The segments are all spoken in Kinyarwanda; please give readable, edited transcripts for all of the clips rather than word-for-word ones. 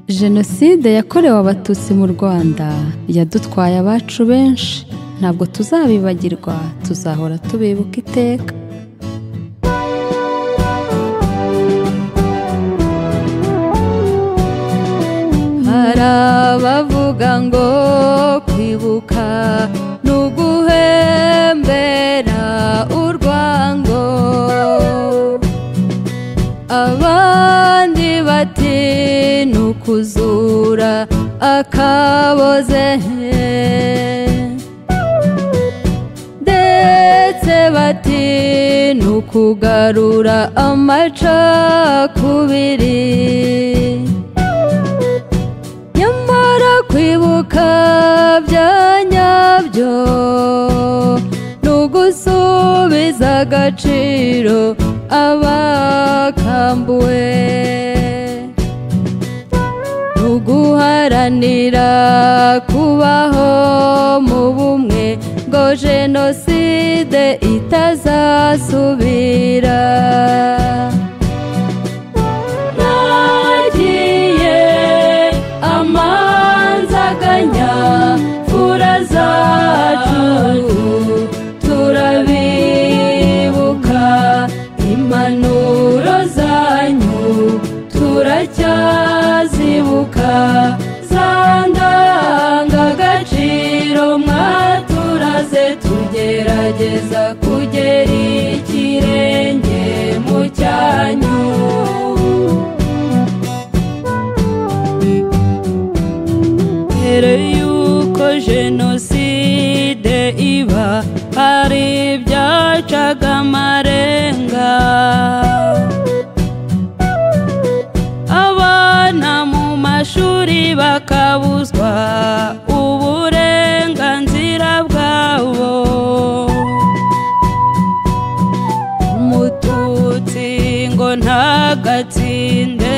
Jenoside yakorewe Abatutsi mu Rwanda yadutwaye abacu benshi, ntabwo tuzabibagirwa, tuzahora tubibuka iteka. Hari abavuga ngo kwibuka ni uguhembera urwango, abandi bati ni ukuzura akaboze, ndetse bati ni ukugarura amacakubiri. Nyamara kwibuka bya nyabyo ni ugusubiza agaciro abakambuwe, ni uguharanira kubaho mu bumwe ngo Jenoside itazasubira. Nagiye amanzaganya fura zacu turabibuka, impanuro zanyu turacyazibuka, za ndangagaciro mwaturaze tugerageza kugera ikirenge mu cyanyu. Mbere yuko Jenoside iba hari ibyacaga amarenga, abana mu mashuri bakabuzwa uburenganzira bwabo, Umututsi ngo ntagatsinde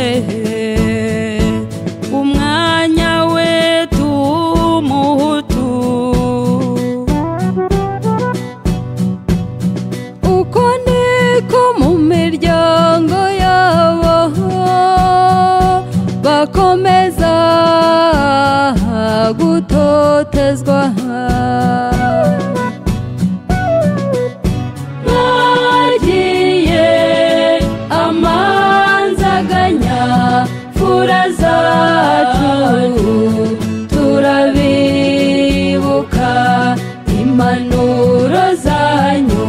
umwanya we tumuhutu. Uko niko mu miryango yabo bakomeza gutotezwa. Nagiye amanzaganya fura zacu turabibuka, impanuro zanyu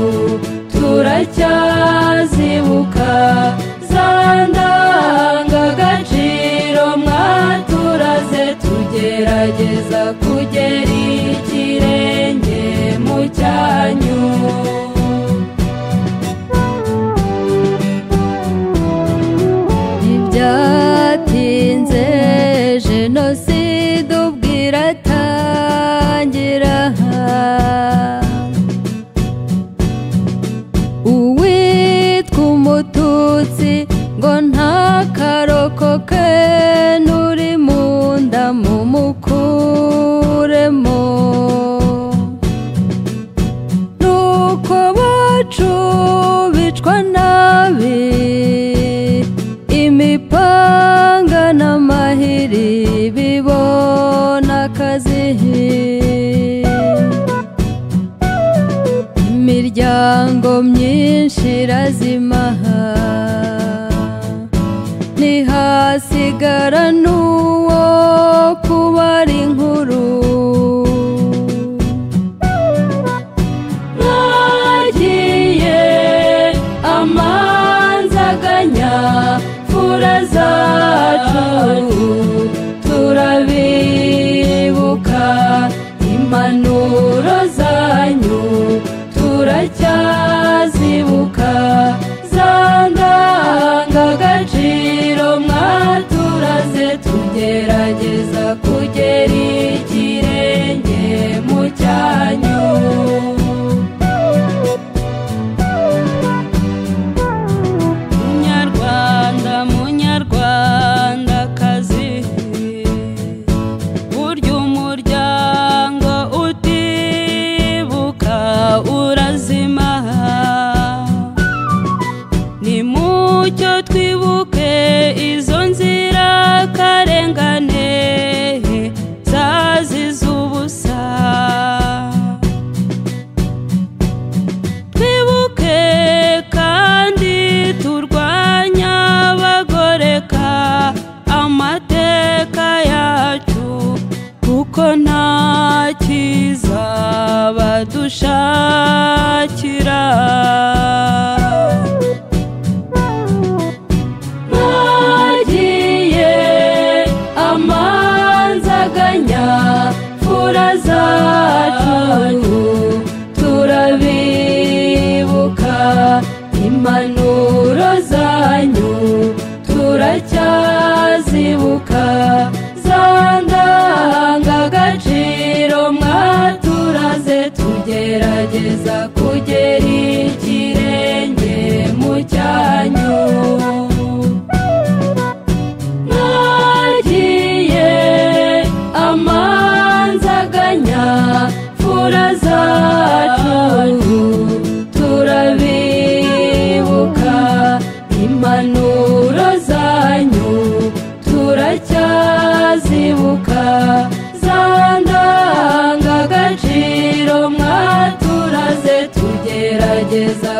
turacyazibuka, za ndangagaciro mwaturaze tugerageza kugera ikirenge mu cyanyu. Ntibyatinze Jenoside ubwo iratangira, uwitwa Umututsi ngo ntakarokoke, n'uri mu nda mumukuremo. Nuko abacu bicwa nabi, imipanga n'amahiri bibona akazi, imiryango myinshi irazima, ntihasigara n'uwo kubara inkuru. Nagiye amanzaganya fura zacu turabibuka, impanuro zanyu turacyazibuka, za ndangagaciro mwaturaze tugerageza kugera ikirenge mu cyanyu. Munyarwanda munyarwandakazi, burya umuryango utibuka urazima. Nimucyo twibuke izo nzirakarengane ko nta cyiza badushakira. Mwagiye amanzaganya fura zacu turabibuka, impanuro zanyu turacyazibuka, za ndangagaciro mwaturaze tugerageza kugera ikirenge mu cyanyu. Mwagiye amanzaganya fura zacu turabibuka, impanuro zanyu turacyazibuka, za ndangagaciro mwaturaze tugerageza